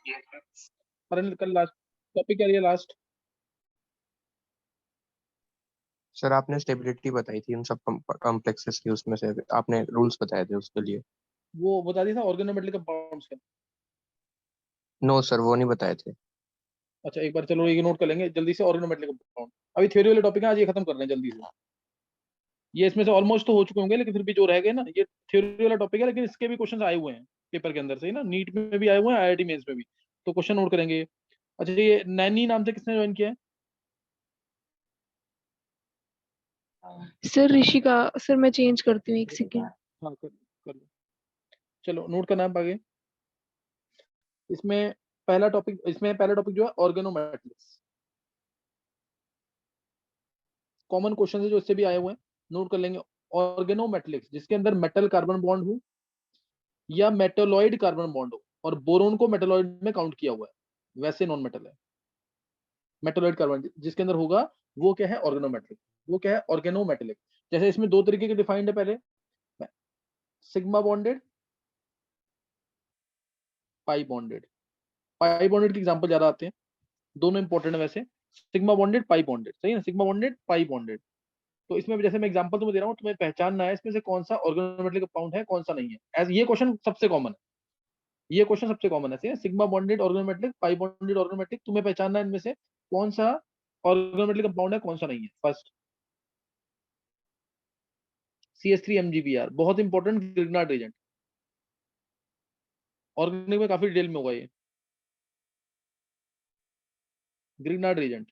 अरे कल last topic क्या लिया लास्ट? सर आपने स्टेबिलिटी बताई थी उन सब कॉम्प्लेक्सेस की, उसमें से आपने रूल्स बताए थे उसके लिए। वो बता दिया था ऑर्गेनोमेटलिक कंपाउंड्स का। नो सर, वो नहीं बताए थे। अच्छा एक बार चलो ये नोट कर लेंगे जल्दी से, ऑर्गेनोमेटलिक कंपाउंड। अभी थ्योरी वाले टॉपिक है, आज ये खत्म कर रहे हैं जल्दी से। ये इसमें से ऑलमोस्ट तो हो चुके होंगे, लेकिन फिर भी जो रह गए ना, ये थ्योरी वाला टॉपिक है, लेकिन इसके भी क्वेश्चन आए हुए हैं पेपर के अंदर से ही ना, नीट में भी आए हुए हैं, आईआईटी मेंस में भी। तो क्वेश्चन नोट करेंगे। अच्छा ये नैनी नाम से किसने ज्वाइन किया है? सर ऋषिका। सर मैं चेंज करती हूँ, एक सेकेंड। हाँ कर लो। चलो नोट करना है आगे। इसमें पहला टॉपिक जो है ऑर्गेनोमेटलिक्स। कॉमन क्वेश्चन है जो इससे भी आए हुए हैं, नोट कर लेंगे। ऑर्गेनोमेटलिक्स जिसके अंदर मेटल कार्बन बॉन्ड हो या मेटोलॉइड कार्बन बॉन्ड हो, और बोरोन को मेटोलॉइड में काउंट किया हुआ है, वैसे नॉन मेटल है। मेटोलॉइड कार्बन जिसके अंदर होगा वो क्या है? ऑर्गेनोमेटलिक। वो क्या है? ऑर्गेनोमेटलिक। जैसे इसमें दो तरीके के डिफाइंड है पहले, सिग्मा बॉन्डेड, पाई बॉन्डेड। पाई बॉन्डेड के एग्जांपल ज्यादा आते हैं, दोनों इंपॉर्टेंट है वैसे। सिग्मा बॉन्डेड, पाई बॉन्डेड, सही है ना? सिग्मा बॉन्डेड, पाई बॉन्डेड। तो इसमें जैसे मैं एग्जांपल तुम्हें दे रहा हूँ, तुम्हें पहचानना है इसमें से कौन सा ऑर्गेनोमेटलिक कंपाउंड है, कौन सा नहीं है। एज ये क्वेश्चन सबसे कॉमन है, ये क्वेश्चन सबसे कॉमन है, सही है? सिग्मा बॉन्डेड ऑर्गेनोमेटलिक, पाई बॉन्डेड ऑर्गेनोमेटलिक, तुम्हें पहचानना है इनमें से कौन सा ऑर्गेनोमेटलिक कंपाउंड है, कौन सा नहीं है। फर्स्ट CH3 MgBr, बहुत इंपॉर्टेंट ग्रिग्नार्ड एजेंट। ऑर्गेनिक में काफी डिटेल में होगा ये, Grignard agent.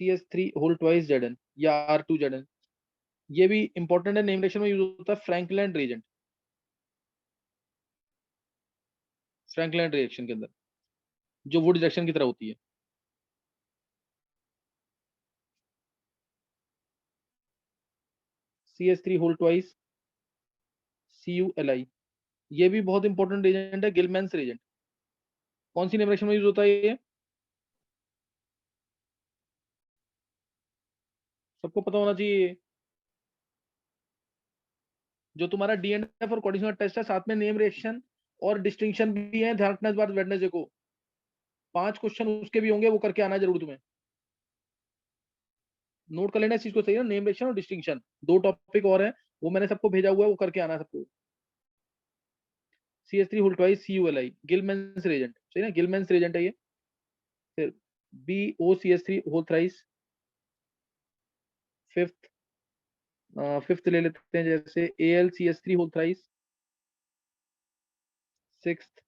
CH3 whole twice Zn या R2Zn, ये भी इंपॉर्टेंट है, नेम रिएक्शन में यूज होता है। फ्रैंकलैंड रिएजेंट, फ्रैंकलैंड रिएक्शन के अंदर जो वुड रिएक्शन की तरह होती है। CH3 होल ट्वाइस CuLi, ये भी बहुत इंपॉर्टेंट एजेंट है, गिलमैन्स एजेंट। कौन सी नेम रिएक्शन में यूज होता है ये? सबको पता होना चाहिए। जो तुम्हारा DNF और कोऑर्डिनेशन टेस्ट है, साथ में नेम रिएक्शन और डिस्टिंक्शन भी है, ध्यान रखना इस बार वेडनेसडे को 5 क्वेश्चन उसके भी होंगे, वो करके आना जरूर तुम्हें। नोट कर लेना इस चीज को, सही है? नेम रिएक्शन और डिस्टिंक्शन, दो टॉपिक और है, वो मैंने सबको भेजा हुआ है, वो करके आना है सबको। CH3 whole twice CuLi, Gilman's reagent, सही ना? गिलमैन्स रिएजेंट है ये। फिर BOCH3 whole thrice, fifth fifth ले लेते हैं, जैसे AlCH3 whole thrice, sixth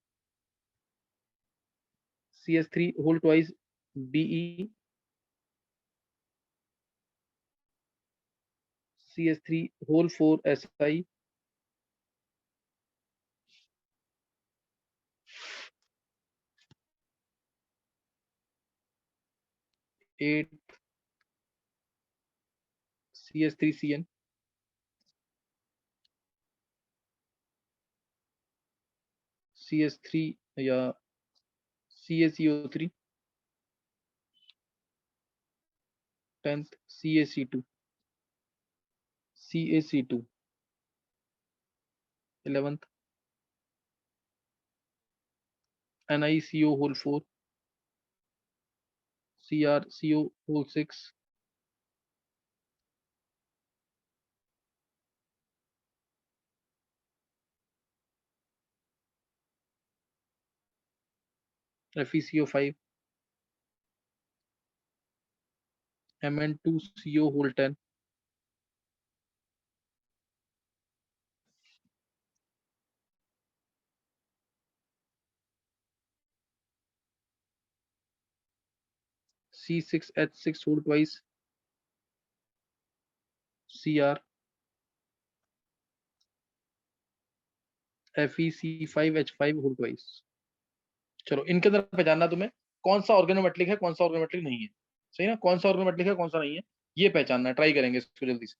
CH3 whole twice BE, CH3 whole 4Si, eight CH3Cn, CH3 या CaCO3, 10th CaC2, 11th NiCO whole 4, CrCO whole 6, FeCO5, Mn2CO whole 10, C6H6 whole 2 Cr, FeC5H5 whole 2। चलो इनके अंदर पहचानना तुम्हें कौन सा ऑर्गेनोमेटलिक है, कौन सा ऑर्गेनोमेटलिक नहीं है, सही ना? कौन सा ऑर्गेनोमेटलिक है, कौन सा नहीं है, ये पहचानना है। ट्राई करेंगे इसको जल्दी से।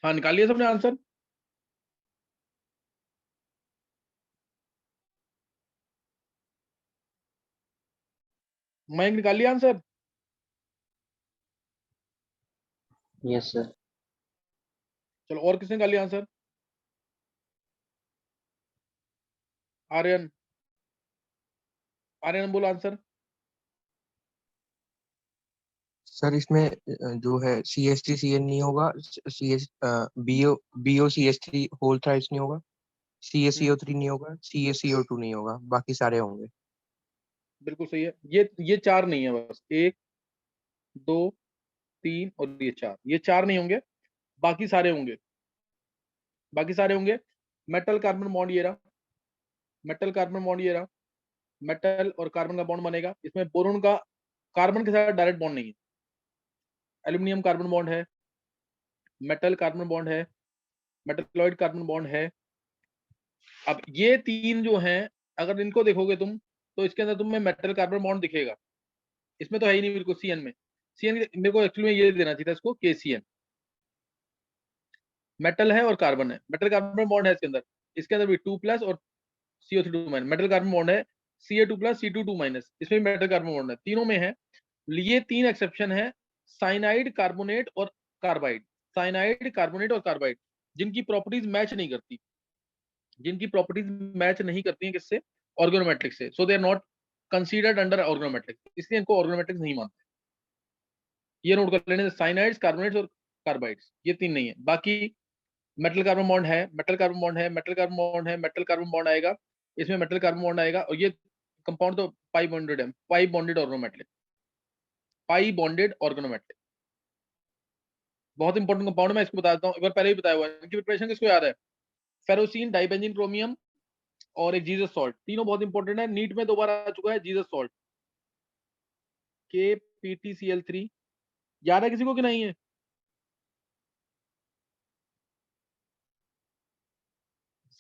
हाँ निकाल लिया सबने आंसर? मयंक निकाल लिया आंसर? Yes sir. चलो और किसने निकाल लिया आंसर? आर्यन, आर्यन बोलो आंसर। सर इसमें जो है CH3CN नहीं होगा, BOCH3 होल थ्राइस नहीं होगा, CaCO3 नहीं होगा, CaCO2 नहीं होगा, बाकी सारे होंगे। बिल्कुल सही है। ये चार नहीं है, बस एक, दो, तीन और ये चार, ये चार नहीं होंगे, बाकी सारे होंगे। बाकी सारे होंगे। मेटल कार्बन बॉन्ड ये रहा, मेटल कार्बन बॉन्ड ये रहा, मेटल और कार्बन का बॉन्ड बनेगा। इसमें बोरोन का कार्बन के साथ डायरेक्ट बॉन्ड नहीं है। एल्यूमिनियम कार्बन बॉन्ड है, मेटल कार्बन बॉन्ड है, मेटलॉइड कार्बन बॉन्ड है। अब ये तीन जो हैं, अगर इनको देखोगे तुम, तो इसके अंदर तुम्हें मेटल कार्बन बॉन्ड दिखेगा। इसमें तो है ही नहीं बिल्कुल। सीएन में, सीएन मेरे को एक्चुअली में ये देना चाहिए था इसको, KCN। मेटल है और कार्बन है, मेटल कार्बन बॉन्ड है इसके अंदर। इसके अंदर भी 2+ और CO3 2- मेटल कार्बन बॉन्ड है, Ca2+ C2 2-। इसमें भी मेटल कार्बन बॉन्ड है, तीनों में है। ये तीन एक्सेप्शन है, साइनाइड, कार्बोनेट और कार्बाइड। साइनाइड, कार्बोनेट और कार्बाइड, जिनकी प्रॉपर्टीज मैच नहीं करती, जिनकी प्रॉपर्टीज मैच नहीं करती हैं किससे? ऑर्गेनोमेट्रिक से। So they are not considered under organometallic, इसलिए इनको ऑर्गेनोमेट्रिक नहीं मानते। ये नोट कर लेने, साइनाइड्स, कार्बोनेट्स और कार्बाइड्स, ये तीन नहीं है। बाकी मेटल कार्बन बॉन्ड है, मेटल कार्बन बॉन्ड है, मेटल कार्बन बॉन्ड है, मेटल कार्बन बॉन्ड आएगा, इसमें मेटल कार्बन बॉन्ड आएगा। और ये कंपाउंड तो पाई बॉन्डेड है, पाई बॉन्डेड ऑर्गेनोमेट्रिक, पाई बॉन्डेड ऑर्गेनोमेट्रिक। बहुत इंपॉर्टेंट कंपाउंड, मैं इसको बता देता हूँ, एक बार पहले ही बताया हुआ है। इनकी प्रिपरेशन किसको याद है? फेरोसीन, डाइबेंजीन क्रोमियम और एक जीसस सॉल्ट, तीनों बहुत इंपॉर्टेंट है। नीट में 2 बार आ चुका है जीसस सॉल्ट, KPtCl3। याद है किसी को कि नहीं है?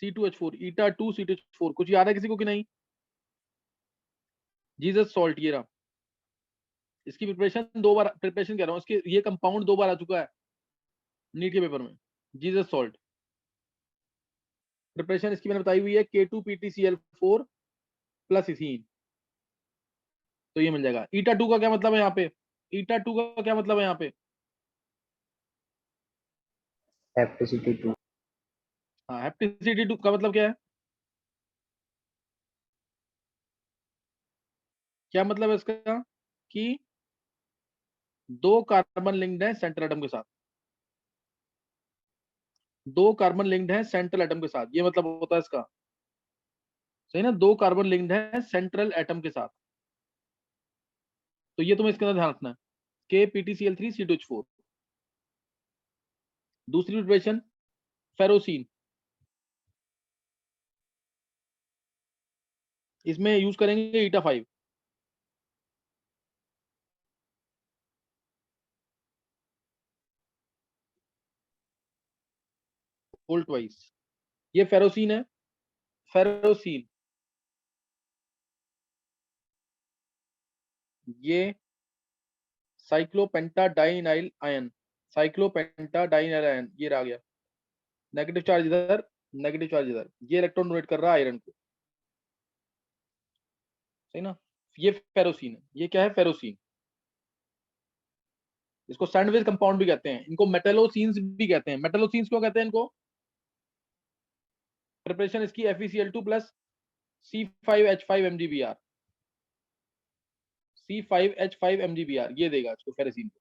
C2H4, eta2C2H4, कुछ याद है किसी को कि नहीं? जीसस सॉल्ट ये रहा। इसकी प्रिपरेशन 2 बार, प्रिपरेशन कह रहा हूँ, इसके ये कंपाउंड 2 बार आ चुका है नीट के पेपर में, जीसस सॉल्ट। प्रिपरेशन इसकी मैंने बताई हुई है, K2PtCl4 प्लस इथीन, तो ये मिल जाएगा। eta2 का क्या मतलब है यहाँ पे? eta2 का क्या मतलब है यहाँ पे? Hepticity 2। हाँ, हेप्टिसिटी 2 का मतलब क्या है? क्या मतलब है इसका? कि 2 कार्बन लिंक्ड है सेंट्रल एटम के साथ, 2 कार्बन लिंक्ड है सेंट्रल एटम के साथ, ये मतलब होता है इसका। सही ना, 2 कार्बन लिंक्ड है सेंट्रल एटम के साथ, तो ये तुम्हें इसके अंदर ध्यान रखना है, KPtCl3C2H4। दूसरी प्रिपरेशन फेरोसीन, इसमें यूज करेंगे eta5। वोल्ट वाइज ये फेरोसीन है, फेरोसीन। ये साइक्लोपेंटाडाइनाइल आयन, साइक्लोपेंटाडाइनाइल आयन ये रह गया। नेगेटिव चार्ज इधर, नेगेटिव चार्ज इधर, ये इलेक्ट्रॉन डोनेट कर रहा है आयरन को। सही ना, ये फेरोसीन है। ये क्या है? फेरोसीन। इसको सैंडविच कंपाउंड भी कहते हैं, इनको मेटेलोसीन्स भी कहते हैं। मेटेलोसीन्स क्यों कहते हैं इनको? प्रिपरेशन इसकी FeCl2 plus C5H5 MgBr, C5H5 MgBr ये देगा इसको, फेरोसीन को।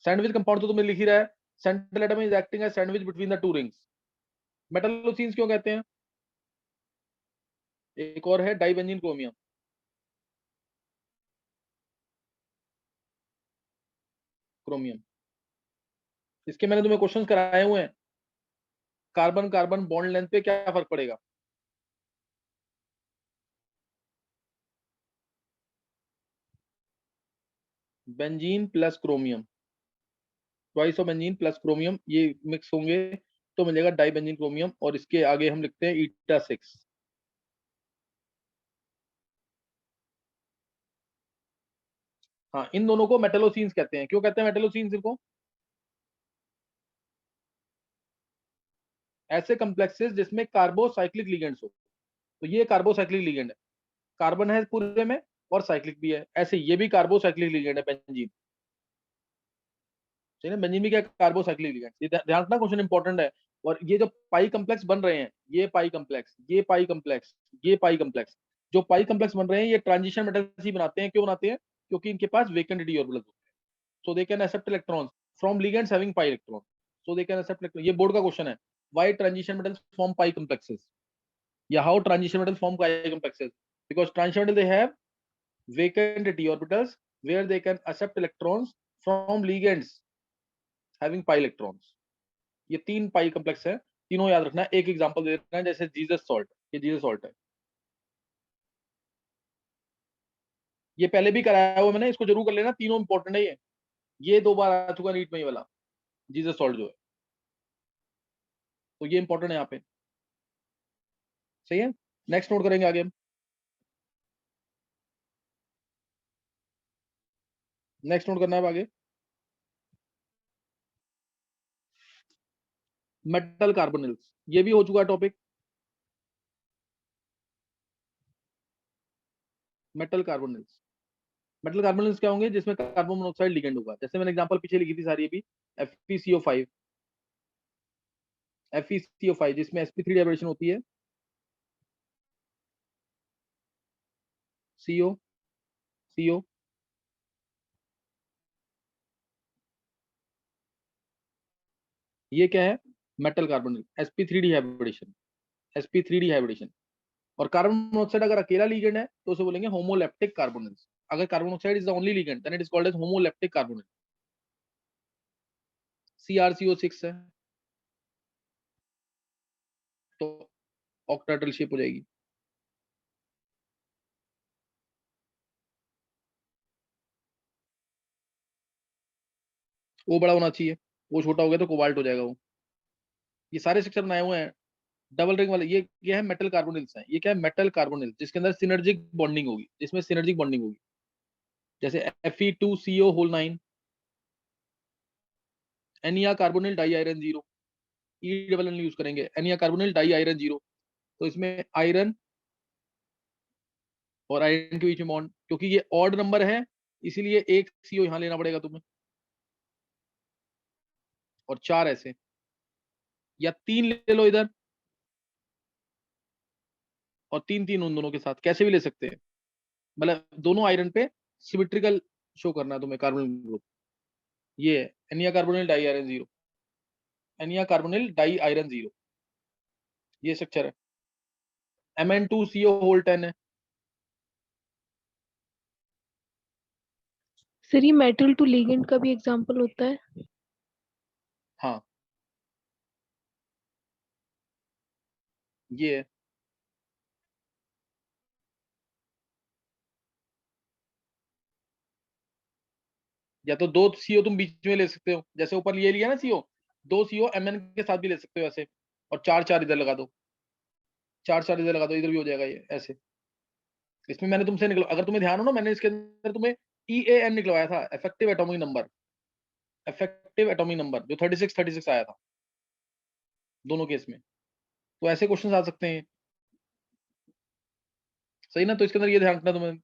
सैंडविच कंपाउंड तो तुम्हें लिख ही रहा है, central atom is acting as sandwich between the two rings. Metallocenes क्यों कहते हैं? एक और है डाइबेंजीन क्रोमियम, क्रोमियम। इसके मैंने तुम्हें क्वेश्चंस कराए हुए हैं, कार्बन कार्बन बॉन्ड लेंथ पे क्या फर्क पड़ेगा? Benzene plus chromium, twice of benzene plus chromium, ये मिक्स होंगे तो मिलेगा डाइबेंजीन क्रोमियम, और इसके आगे हम लिखते हैं eta6। हाँ, इन दोनों को मेटलोसीन्स कहते हैं। क्यों कहते हैं मेटलोसीन्स इनको? ऐसे कॉम्प्लेक्सेस जिसमें कार्बोसाइक्लिक लिगेंड्स हो, तो ये कार्बोसाइक्लिक लिगेंड है, कार्बन है पूरे में और साइक्लिक भी है। ऐसे ये भी कार्बोसाइक्लिक लिगेंड है, बेंजीन, ठीक है, बेंजीन भी क्या कार्बोसाइक्लिक लिगेंड। ये ध्यान रखना, क्वेश्चन इंपॉर्टेंट है। और ये जो पाई कॉम्प्लेक्स बन रहे हैं, ये पाई कॉम्प्लेक्स, ये पाई कॉम्प्लेक्स, ये पाई कॉम्प्लेक्स, जो पाई कॉम्प्लेक्स बन रहे हैं ये ट्रांजिशन मेटल्स ही बनाते हैं। क्यों बनाते हैं? क्योंकि इनके पास वेकेंट डी ऑर्बिटल्स होते हैं, so they can accept electrons from ligands having pi electron, so they can accept electron। ये बोर्ड का क्वेश्चन है, why transition metals form pi complexes, या how transition metals form pi complexes, because transition metals they have vacant d orbitals where they can accept electrons from ligands having pi electrons। ये तीन पाई complex है, तीनों याद रखना। एक example दे देना है, जैसे जीसस सॉल्ट, ये जीसस सॉल्ट है, ये पहले भी कराया हुआ मैंने, इसको जरूर कर लेना, तीनों इंपॉर्टेंट है। ये 2 बार आ चुका नीट में ये वाला जीसस सॉल्ट जो है, तो ये इंपॉर्टेंट है यहाँ पे, सही है। नेक्स्ट नोट करेंगे आगे हम, नेक्स्ट नोट करना है आगे, मेटल कार्बोनिल्स, ये भी हो चुका topic. Metal carbonyls, metal carbonyls क्या होंगे? जिसमें कार्बन मोनोऑक्साइड लिगेंड होगा। जैसे मैंने एग्जांपल पीछे लिखी थी सारी, अभी FeCO5, FeCO5 जिसमें sp3 डाइब्रेशन होती है, CO, CO, ये क्या है? Metal carbonyl, sp3 hybridization, sp3 hybridization. और कार्बन मोनोऑक्साइड अगर अकेला लिगेंड है तो उसे बोलेंगे होमोलेप्टिक कार्बोनिल्स। अगर carbon monoxide is the only ligand then it is called as homoleptic carbonyl. CrCO6 है तो ऑक्टाहेड्रल शेप हो जाएगी। वो बड़ा होना चाहिए, वो छोटा हो गया तो कोबाल्ट हो जाएगा वो। ये सारे स्ट्रक्चर बनाए हुए हैं डबल रिंग वाले। ये है मेटल कार्बोनिल्स है। ये क्या है? मेटल कार्बोनिल जिसके अंदर सिनर्जिक बॉन्डिंग होगी, जिसमें सिनर्जिक बॉन्डिंग होगी, जैसे Fe2CO whole 9, ennea carbonyl di iron 0, E double N use करेंगे, एनिया कार्बोनिल डाई आयरन 0। तो इसमें आयरन और आयरन के बीच में बॉन्ड, क्योंकि ये ऑड नंबर है इसीलिए एक CO यहां लेना पड़ेगा तुम्हें, और 4 ऐसे, या 3 ले लो इधर और 3 उन दोनों के साथ, कैसे भी ले सकते हैं। मतलब दोनों आयरन पे सिमेट्रिकल शो करना है तुम्हें कार्बोनिल ग्रुप। ये है ennea carbonyl di iron 0, ennea carbonyl di iron 0, ये स्ट्रक्चर है। Mn2CO होल 10 है। सर ये मेटल टू लिगेंड का भी एग्जांपल होता है? हाँ ये है। या तो 2 CO तुम बीच में ले सकते हो, जैसे ऊपर ये लिया ना CO, 2 CO Mn के साथ भी ले सकते हो ऐसे, और 4 इधर लगा दो, 4 इधर लगा दो, इधर भी हो जाएगा ये ऐसे। इसमें मैंने तुमसे निकला, अगर तुम्हें ध्यान हो ना, मैंने इसके अंदर तुम्हें EAN निकलवाया था, effective atomic number, effective atomic number जो 36 आया था दोनों केस में। तो ऐसे क्वेश्चन आ सकते हैं, सही ना। तो इसके अंदर ये ध्यान रखना तुम्हें।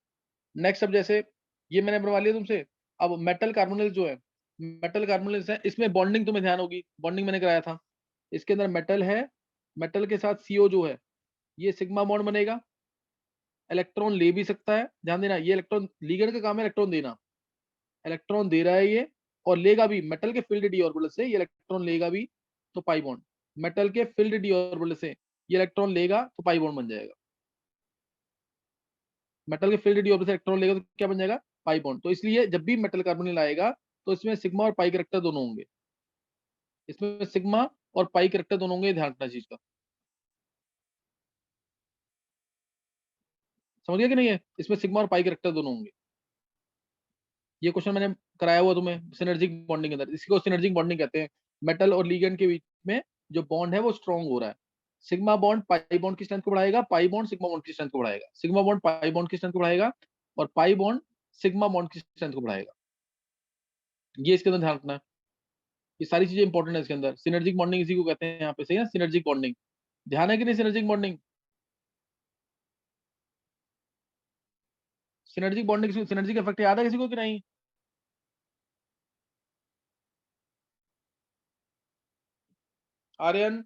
नेक्स्ट अब जैसे ये मैंने बनवा लिया तुमसे। अब मेटल कार्बोनिल जो है, मेटल कार्बोनिल्स है, इसमें बॉन्डिंग तुम्हें ध्यान होगी, बॉन्डिंग मैंने कराया था। इसके अंदर मेटल है, मेटल के साथ CO जो है, ये सिग्मा बॉन्ड बनेगा, इलेक्ट्रॉन ले भी सकता है, ध्यान देना। ये इलेक्ट्रॉन, लिगेंड का काम है इलेक्ट्रॉन देना, इलेक्ट्रॉन दे रहा है ये, और लेगा भी। मेटल के फील्ड डी ऑर्बिटल से ये इलेक्ट्रॉन लेगा भी, तो पाई बॉन्ड। मेटल के फील्ड डी ऑर्बिटल से ये इलेक्ट्रॉन लेगा तो पाई बॉन्ड बन जाएगा। मेटल के फील्ड डी ऑर्बिटल से इलेक्ट्रॉन लेगा तो क्या बन जाएगा? Pi bond. तो इसलिए जब भी मेटल कार्बोनिल आएगा तो इसमें सिग्मा और पाई कैरेक्टर दोनों होंगे, इसमें सिग्मा और पाई कैरेक्टर दोनों होंगे, ध्यान रखना चीज का। समझ गया कि नहीं है? इसमें सिग्मा और पाई कैरेक्टर दोनों होंगे। ये क्वेश्चन मैंने कराया हुआ तुम्हें सिनर्जिक बॉन्डिंग के अंदर, इसको सिनर्जिक बॉन्डिंग कहते हैं। मेटल और लिगेंड के बीच में जो बॉन्ड है वो स्ट्रॉन्ग हो रहा है। सिग्मा बॉन्ड पाई बॉन्ड की स्ट्रेंथ को बढ़ाएगा, पाई बॉन्ड सिग्मा बॉन्ड की स्ट्रेंथ को बढ़ाएगा, सिग्मा बॉन्ड पाई बॉन्ड की स्ट्रेंथ को बढ़ाएगा, और पाई बॉन्ड सिग्मा बॉन्ड की स्ट्रेंथ को बढ़ाएगा। ये इसके अंदर ध्यान रखना है। ये सारी चीजें इंपॉर्टेंट है इसके अंदर। सिनर्जिक बॉन्डिंग इसी को कहते हैं यहाँ पे, सही है, सिनर्जिक बॉन्डिंग। ध्यान है कि नहीं synergic bonding? Synergic bonding, synergic effect याद है किसी को कि नहीं? आर्यन,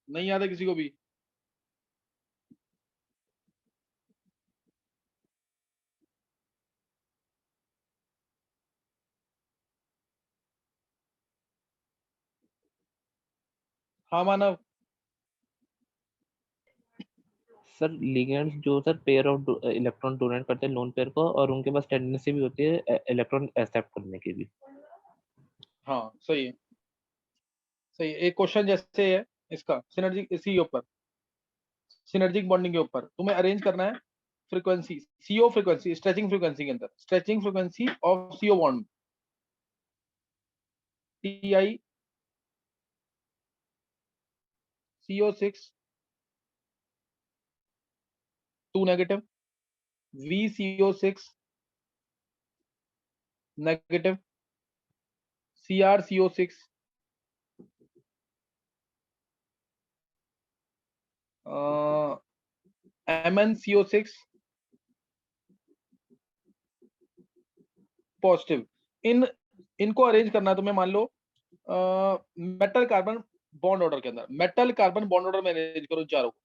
नहीं याद है किसी को भी? हाँ मानव। सर लिगेंड्स जो sir pair of electron donate करते हैं लोन पेयर को, और उनके पास टेंडेंसी भी होती है इलेक्ट्रॉन एक्सेप्ट करने की भी। हाँ सही है, सही है। एक क्वेश्चन जैसे है इसका सिनर्जिक, इसी के ऊपर, सिनर्जिक बॉन्डिंग के ऊपर तुम्हें अरेंज करना है frequency, CO frequency, stretching frequency के अंदर, stretching frequency of CO bond, T I CO6 2 negative, VCO6 negative, CrCO6 MnCO6 positive. इनको अरेंज करना है तुम्हें, मान लो मेटल कार्बन बॉन्ड ऑर्डर के अंदर, मेटल कार्बन बॉन्ड ऑर्डर में अरेंज करो इन चारों को।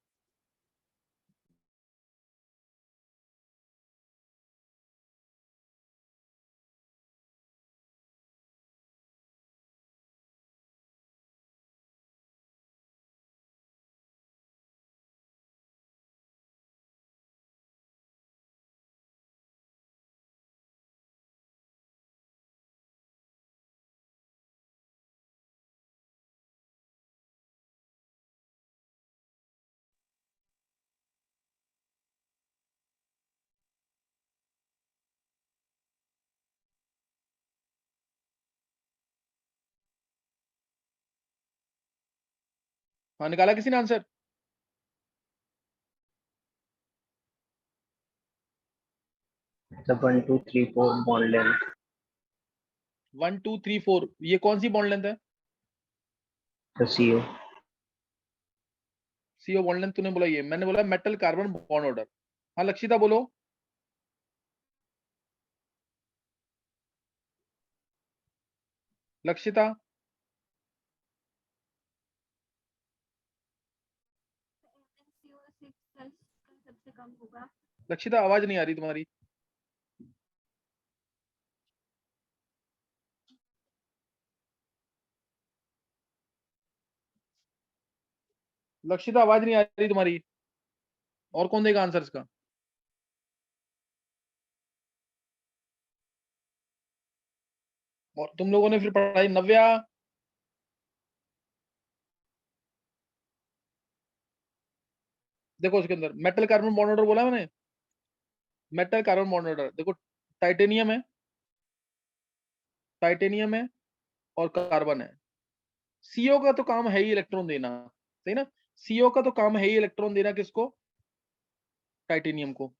हाँ निकाला किसी ने आंसर? The 1, 2, 3, 4 bond length. 1 2 3 4, ये कौन सी बॉन्ड लेंथ है? The CO. CO bond length तूने बोला, ये मैंने बोला मेटल कार्बन बॉन्ड ऑर्डर। हाँ लक्षिता बोलो। लक्षिता, सबसे कम होगा। लक्षिता आवाज नहीं आ रही तुम्हारी। लक्षिता आवाज नहीं आ रही तुम्हारी। और कौन देगा आंसर इसका? और तुम लोगों ने फिर पढ़ाई, नव्या, देखो उसके अंदर मेटल कार्बन बॉन्ड ऑर्डर बोला मैंने, मेटल कार्बन बॉन्ड ऑर्डर देखो, टाइटेनियम है, टाइटेनियम है और कार्बन है। सीओ का तो काम है ही इलेक्ट्रॉन देना, सही ना? सीओ का तो काम है ही इलेक्ट्रॉन देना, किसको? टाइटेनियम को।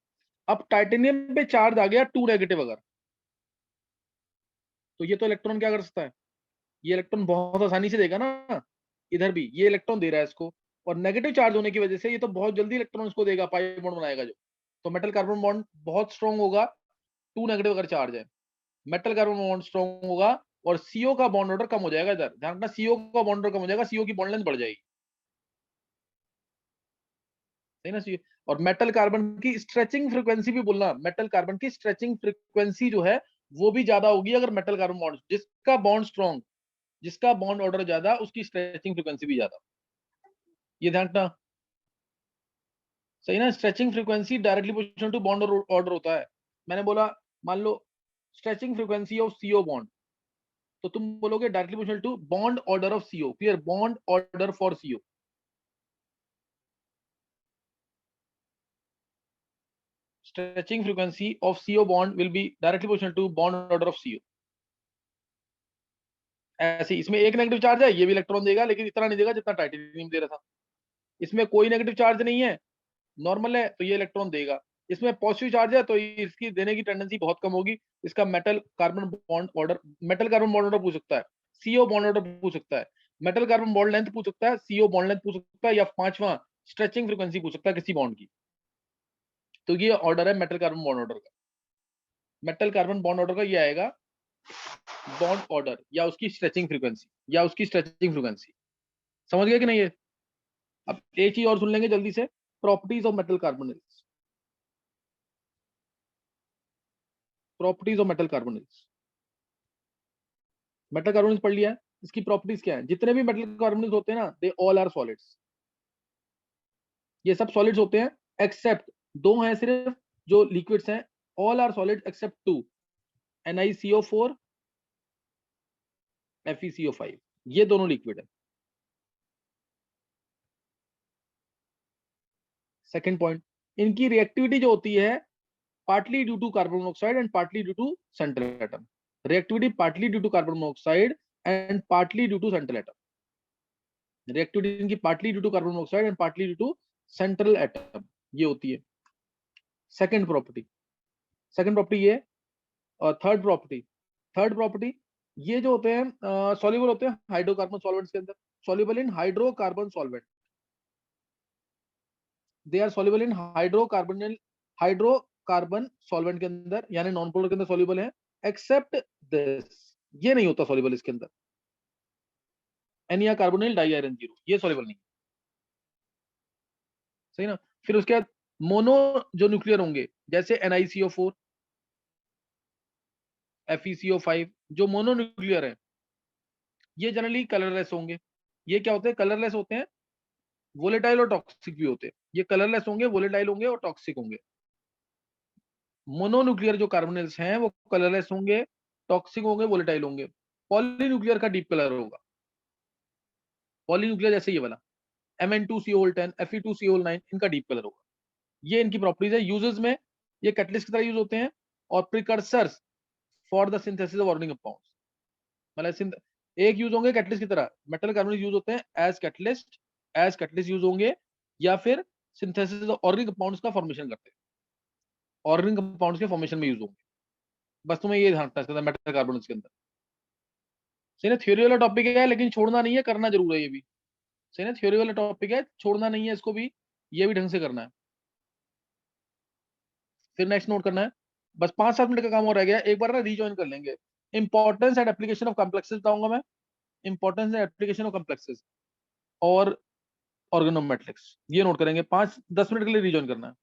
अब टाइटेनियम पे चार्ज आ गया 2 नेगेटिव अगर, तो ये तो इलेक्ट्रॉन क्या कर सकता है? ये इलेक्ट्रॉन बहुत आसानी से देगा ना। इधर भी ये इलेक्ट्रॉन दे रहा है इसको, और नेगेटिव चार्ज होने की वजह से ये तो बहुत जल्दी इलेक्ट्रॉन इसको देगा, पाई बॉन्ड बनाएगा जो। तो मेटल कार्बन बॉन्ड बहुत स्ट्रॉन्ग होगा 2 नेगेटिव अगर चार्ज है, मेटल कार्बन बॉन्ड स्ट्रॉन्ग होगा, और सीओ का बॉन्ड ऑर्डर कम हो जाएगा। इधर ध्यान रखना, सीओ का बॉन्ड ऑर्डर कम हो जाएगा, सीओ की बॉन्ड लेंथ बढ़ जाएगी, सही ना? सीओ और मेटल कार्बन की स्ट्रेचिंग फ्रीक्वेंसी भी बोलना, मेटल कार्बन की स्ट्रेचिंग फ्रीक्वेंसी जो है वो भी ज्यादा होगी अगर मेटल कार्बन बॉन्ड, जिसका बॉन्ड स्ट्रॉन्ग, जिसका बॉन्ड ऑर्डर ज्यादा, उसकी स्ट्रेचिंग फ्रीक्वेंसी भी ज्यादा। ये ध्यान रखना, सही ना? Stretching frequency directly proportional to bond order होता है। मैंने बोला मान लो stretching frequency of CO bond, तो तुम बोलोगे directly proportional to bond order of CO, clear? Bond order for CO. Stretching frequency of CO bond will be directly proportional to bond order of CO. ऐसे ही इसमें एक negative charge है, ये भी electron देगा, लेकिन इतना नहीं देगा जितना टाइटेनियम दे रहा था। इसमें कोई नेगेटिव चार्ज नहीं है, नॉर्मल है, तो ये इलेक्ट्रॉन देगा। इसमें पॉजिटिव चार्ज है तो इसकी देने की टेंडेंसी बहुत कम होगी। इसका metal carbon bond order, metal carbon bond order पूछ सकता है, सीओ बॉन्ड ऑर्डर पूछ सकता है, मेटल कार्बन बॉन्ड लेंथ पूछ सकता है, सीओ बॉन्ड लेंथ पूछ सकता है, या पांचवा स्ट्रेचिंग फ्रीक्वेंसी पूछ सकता है किसी बॉन्ड की। तो ये ऑर्डर है मेटल कार्बन बॉन्ड ऑर्डर का। मेटल कार्बन बॉन्ड ऑर्डर का ये आएगा बॉन्ड ऑर्डर या उसकी स्ट्रेचिंग फ्रीक्वेंसी, समझ गए कि नहीं? ये अब एक चीज और सुन लेंगे जल्दी से, properties of metal carbonyls. Properties of metal carbonyls, metal carbonyls पढ़ लिया है, इसकी प्रॉपर्टीज क्या है? जितने भी मेटल कार्बोनिल्स होते हैं ना, दे ऑल आर सॉलिड्स, ये सब सॉलिड्स होते हैं, एक्सेप्ट दो हैं सिर्फ जो लिक्विड्स हैं, all are solid except two, NiCO4, FeCO5, ये दोनों लिक्विड है। सेकंड पॉइंट, इनकी रिएक्टिविटी जो होती है partly due to carbon monoxide and partly due to central atom. Reactivity partly due to carbon monoxide and partly due to central atom. Reactivity इनकी partly due to carbon monoxide and partly due to central atom, ये होती है second property ये। और third property ये जो होते हैं सॉल्युबल होते हैं हाइड्रोकार्बन सॉल्वेंट्स के अंदर, soluble in hydrocarbon solvent, they are soluble in hydrocarbon solvent के अंदर, यानी नॉन पोलर के अंदर सॉल्युबल है, एक्सेप्ट दिस, ये नहीं होता सॉल्युबल इसके अंदर, एनिया कार्बोनिल डाई आयरन 0, ये सॉल्युबल नहीं, सही ना? फिर उसके बाद मोनो जो न्यूक्लियर होंगे जैसे NiCO4, FeCO5, जो मोनो न्यूक्लियर है ये जनरली कलरलेस होंगे। ये क्या होते हैं? कलरलेस होते हैं, वोलेटाइल और टॉक्सिक भी होते हैं। ये कलरलेस होंगे, वोलेटाइल होंगे और टॉक्सिक होंगे। मोनोन्यूक्लियर जो कार्बोनिल्स हैं वो कलरलेस होंगे, टॉक्सिक होंगे, वोलेटाइल होंगे। पॉलीन्यूक्लियर का डीप कलर होगा, पॉलीन्यूक्लियर जैसे ये वाला Mn2COL10, Fe2COL9, इनका डीप कलर होगा। ये इनकी प्रॉपर्टीज है। यूजेस में ये कैटलिस्ट की तरह यूज होते हैं और precursors for the synthesis of organic compounds, मतलब एक यूज होंगे कैटलिस्ट की तरह, मेटल कार्बोनिल्स यूज होते हैं एज कैटलिस्ट यूज होंगे, या फिर सिंथेसिस ऑफ ऑर्गेनिक कंपाउंड्स का फॉर्मेशन करते हैं, ऑर्गेनिक कंपाउंड्स के फॉर्मेशन में यूज होंगे। बस तुम्हें ये ध्यान रखना है मेटल कार्बोनिल्स के अंदर, सही ना? थ्योरी वाला टॉपिक है लेकिन छोड़ना नहीं है, करना जरूर है ये भी, सही ना? थ्योरी वाला टॉपिक है, छोड़ना नहीं है इसको भी, ये भी ढंग से करना है। फिर नेक्स्ट नोट करना है, बस 5-7 मिनट का काम और रह गया, एक बार ना रीजॉइन कर लेंगे। Importance and application of complexes बताऊंगा मैं, importance and application of complexes और ऑर्गेनोमेट्रिक्स, ये नोट करेंगे। 5-10 मिनट के लिए रीजॉइन करना है।